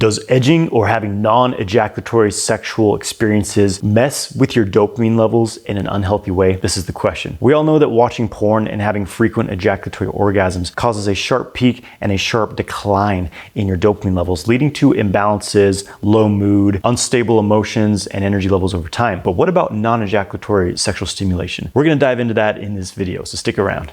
Does edging or having non-ejaculatory sexual experiences mess with your dopamine levels in an unhealthy way? This is the question. We all know that watching porn and having frequent ejaculatory orgasms causes a sharp peak and a sharp decline in your dopamine levels, leading to imbalances, low mood, unstable emotions, and energy levels over time. But what about non-ejaculatory sexual stimulation? We're gonna dive into that in this video, so stick around.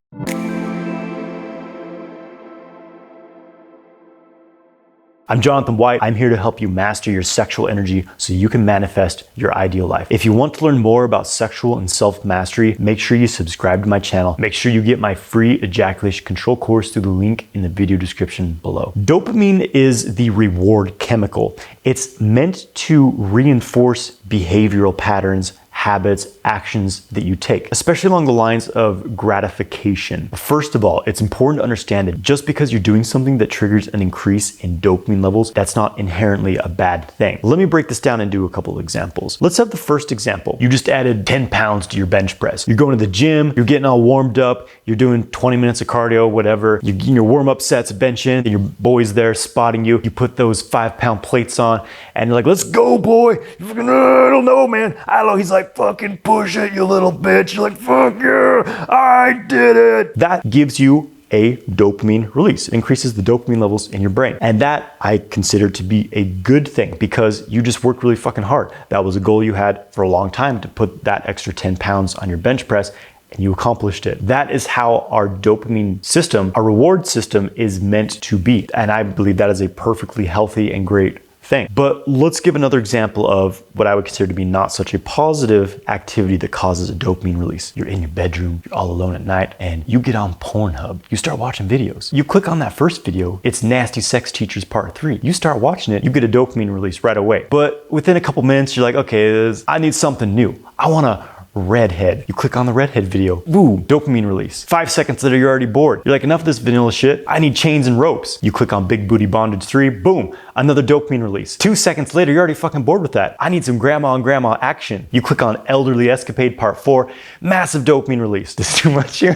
I'm Jonathan White. I'm here to help you master your sexual energy so you can manifest your ideal life. If you want to learn more about sexual and self-mastery, make sure you subscribe to my channel. Make sure you get my free ejaculation control course through the link in the video description below. Dopamine is the reward chemical. It's meant to reinforce behavioral patterns, habits, actions that you take, especially along the lines of gratification. First of all, it's important to understand that just because you're doing something that triggers an increase in dopamine levels, that's not inherently a bad thing. Let me break this down and do a couple of examples. Let's have the first example. You just added 10 pounds to your bench press. You're going to the gym, you're getting all warmed up, you're doing 20 minutes of cardio, whatever. You're getting your warm-up sets, benching, and your boy's there spotting you. You put those 5-pound plates on, and you're like, let's go, boy. You're fucking, I don't know, man. I don't know. He's like, fucking push it, you little bitch. You're like, fuck yeah, I did it. That gives you a dopamine release. It increases the dopamine levels in your brain. And that I consider to be a good thing because you just worked really fucking hard. That was a goal you had for a long time, to put that extra 10 pounds on your bench press, and you accomplished it. That is how our dopamine system, our reward system, is meant to be. And I believe that is a perfectly healthy and great thing. But let's give another example of what I would consider to be not such a positive activity that causes a dopamine release. You're in your bedroom, you're all alone at night, and you get on Pornhub. You start watching videos. You click on that first video, it's Nasty Sex Teachers Part 3. You start watching it, you get a dopamine release right away. But within a couple minutes, you're like, okay, I need something new. I wanna redhead. You click on the redhead video. Boom, dopamine release. 5 seconds later, you're already bored. You're like, enough of this vanilla shit. I need chains and ropes. You click on Big Booty Bondage 3. Boom, another dopamine release. 2 seconds later, you're already fucking bored with that. I need some grandma and grandma action. You click on Elderly Escapade Part 4. Massive dopamine release. This is too much here.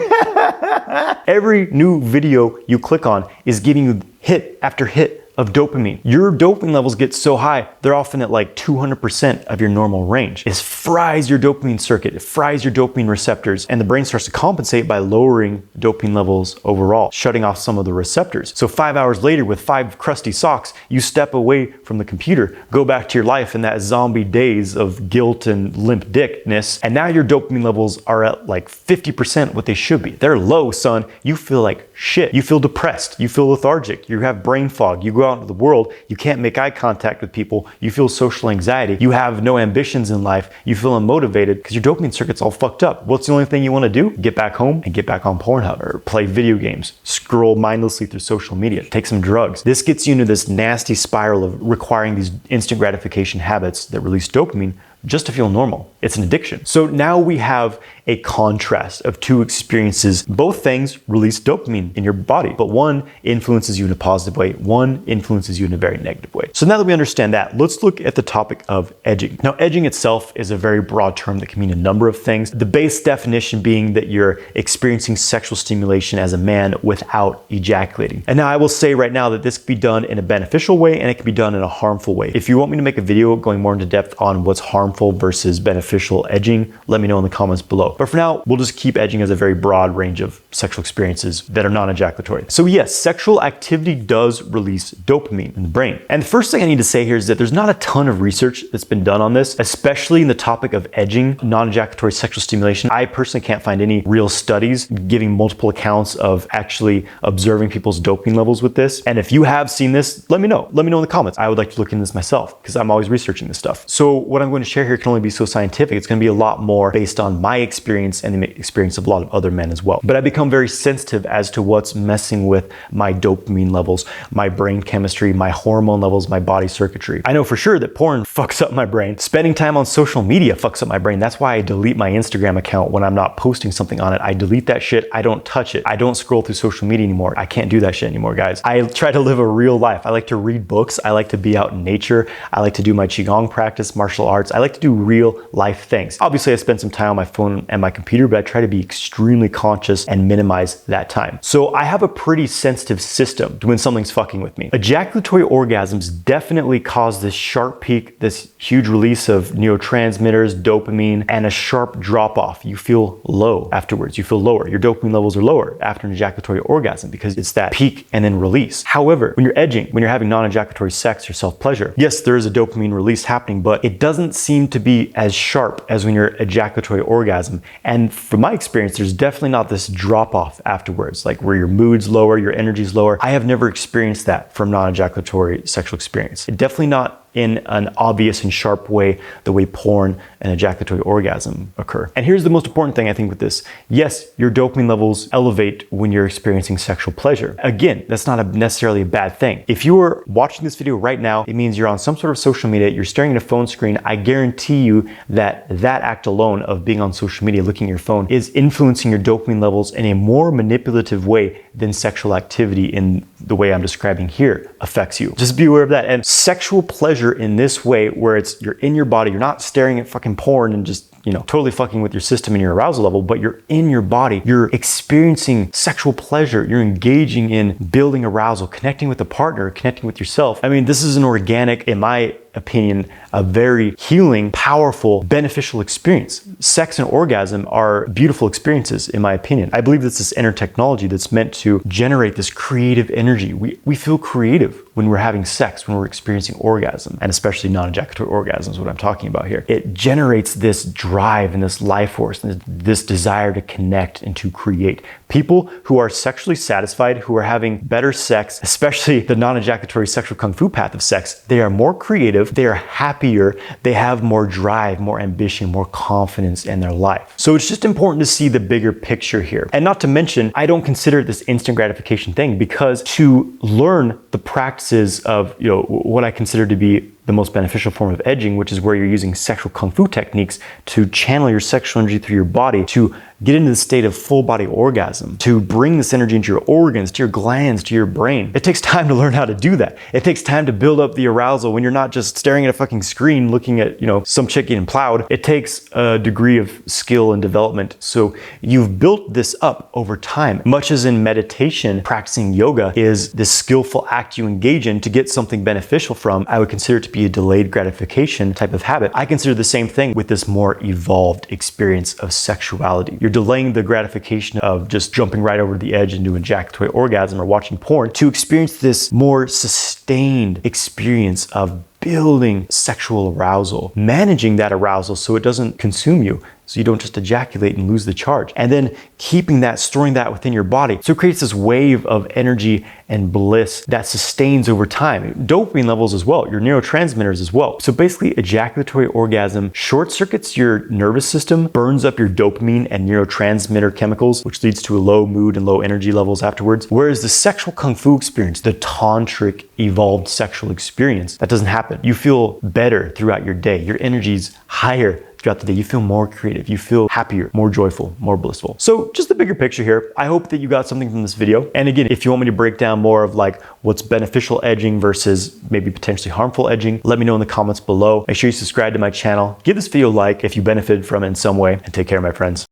Every new video you click on is giving you hit after hit of dopamine. Your dopamine levels get so high, they're often at like 200% of your normal range. It fries your dopamine circuit, it fries your dopamine receptors, and the brain starts to compensate by lowering dopamine levels overall, shutting off some of the receptors. So 5 hours later, with 5 crusty socks, you step away from the computer, go back to your life in that zombie days of guilt and limp dickness, and now your dopamine levels are at like 50% what they should be. They're low, son. You feel like shit. You feel depressed. You feel lethargic. You have brain fog. You go out into the world, you can't make eye contact with people, you feel social anxiety, you have no ambitions in life, you feel unmotivated because your dopamine circuit's all fucked up. What's the only thing you want to do? Get back home and get back on Pornhub, or play video games, scroll mindlessly through social media, take some drugs. This gets you into this nasty spiral of requiring these instant gratification habits that release dopamine just to feel normal. It's an addiction. So now we have a contrast of two experiences. Both things release dopamine in your body, but one influences you in a positive way, one influences you in a very negative way. So now that we understand that, let's look at the topic of edging. Now, edging itself is a very broad term that can mean a number of things. The base definition being that you're experiencing sexual stimulation as a man without ejaculating. And now I will say right now that this can be done in a beneficial way and it can be done in a harmful way. If you want me to make a video going more into depth on what's harmful versus beneficial edging, let me know in the comments below. But for now, we'll just keep edging as a very broad range of sexual experiences that are non-ejaculatory. So yes, sexual activity does release dopamine in the brain. And the first thing I need to say here is that there's not a ton of research that's been done on this, especially in the topic of edging, non-ejaculatory sexual stimulation. I personally can't find any real studies giving multiple accounts of actually observing people's dopamine levels with this. And if you have seen this, let me know. Let me know in the comments. I would like to look into this myself because I'm always researching this stuff. So what I'm going to share here can only be so scientific. It's going to be a lot more based on my experience and the experience of a lot of other men as well. But I become very sensitive as to what's messing with my dopamine levels, my brain chemistry, my hormone levels, my body circuitry. I know for sure that porn fucks up my brain. Spending time on social media fucks up my brain. That's why I delete my Instagram account when I'm not posting something on it. I delete that shit. I don't touch it. I don't scroll through social media anymore. I can't do that shit anymore, guys. I try to live a real life. I like to read books. I like to be out in nature. I like to do my Qigong practice, martial arts. I like like to do real life things. Obviously, I spend some time on my phone and my computer, but I try to be extremely conscious and minimize that time. So I have a pretty sensitive system to when something's fucking with me. Ejaculatory orgasms definitely cause this sharp peak, this huge release of neurotransmitters, dopamine, and a sharp drop off. You feel low afterwards. You feel lower. Your dopamine levels are lower after an ejaculatory orgasm because it's that peak and then release. However, when you're edging, when you're having non-ejaculatory sex or self-pleasure, yes, there is a dopamine release happening, but it doesn't seem to be as sharp as when you're ejaculatory orgasm. And from my experience, there's definitely not this drop off afterwards, like where your mood's lower, your energy's lower. I have never experienced that from non-ejaculatory sexual experience. Definitely not in an obvious and sharp way, the way porn and ejaculatory orgasm occur. And here's the most important thing I think with this. Yes, your dopamine levels elevate when you're experiencing sexual pleasure. Again, that's not necessarily a bad thing. If you are watching this video right now, it means you're on some sort of social media, you're staring at a phone screen. I guarantee you that that act alone of being on social media, looking at your phone, is influencing your dopamine levels in a more manipulative way than sexual activity in the way I'm describing here affects you. Just be aware of that. And sexual pleasure in this way, where you're in your body, you're not staring at fucking porn and just, totally fucking with your system and your arousal level, but you're in your body, you're experiencing sexual pleasure, you're engaging in building arousal, connecting with a partner, connecting with yourself. I mean, this is an organic, in my opinion, a very healing, powerful, beneficial experience. Sex and orgasm are beautiful experiences, in my opinion. I believe it's this inner technology that's meant to generate this creative energy. We feel creative when we're having sex, when we're experiencing orgasm, and especially non-ejaculatory orgasms, what I'm talking about here. It generates this drive and this life force and this desire to connect and to create. People who are sexually satisfied, who are having better sex, especially the non-ejaculatory sexual kung fu path of sex, they are more creative, they are happier, they have more drive, more ambition, more confidence in their life. So it's just important to see the bigger picture here. And not to mention, I don't consider this instant gratification thing, because to learn the practices of, what I consider to be the most beneficial form of edging, which is where you're using sexual kung fu techniques to channel your sexual energy through your body, to get into the state of full body orgasm, to bring this energy into your organs, to your glands, to your brain. It takes time to learn how to do that. It takes time to build up the arousal when you're not just staring at a fucking screen looking at, some chick getting plowed. It takes a degree of skill and development. So you've built this up over time. Much as in meditation, practicing yoga is this skillful act you engage in to get something beneficial from. I would consider it to be a delayed gratification type of habit. I consider the same thing with this more evolved experience of sexuality. You're delaying the gratification of just jumping right over the edge into ejaculatory orgasm or watching porn to experience this more sustained experience of building sexual arousal, managing that arousal so it doesn't consume you, so you don't just ejaculate and lose the charge, and then keeping that, storing that within your body. So it creates this wave of energy and bliss that sustains over time. Dopamine levels as well, your neurotransmitters as well. So basically, ejaculatory orgasm short circuits your nervous system, burns up your dopamine and neurotransmitter chemicals, which leads to a low mood and low energy levels afterwards. Whereas the sexual kung fu experience, the tantric evolved sexual experience, that doesn't happen. You feel better throughout your day. Your energy's higher throughout the day. You feel more creative, you feel happier, more joyful, more blissful. So just the bigger picture here. I hope that you got something from this video. And again, if you want me to break down more of like what's beneficial edging versus maybe potentially harmful edging, let me know in the comments below. Make sure you subscribe to my channel. Give this video a like if you benefited from it in some way, and take care, my friends.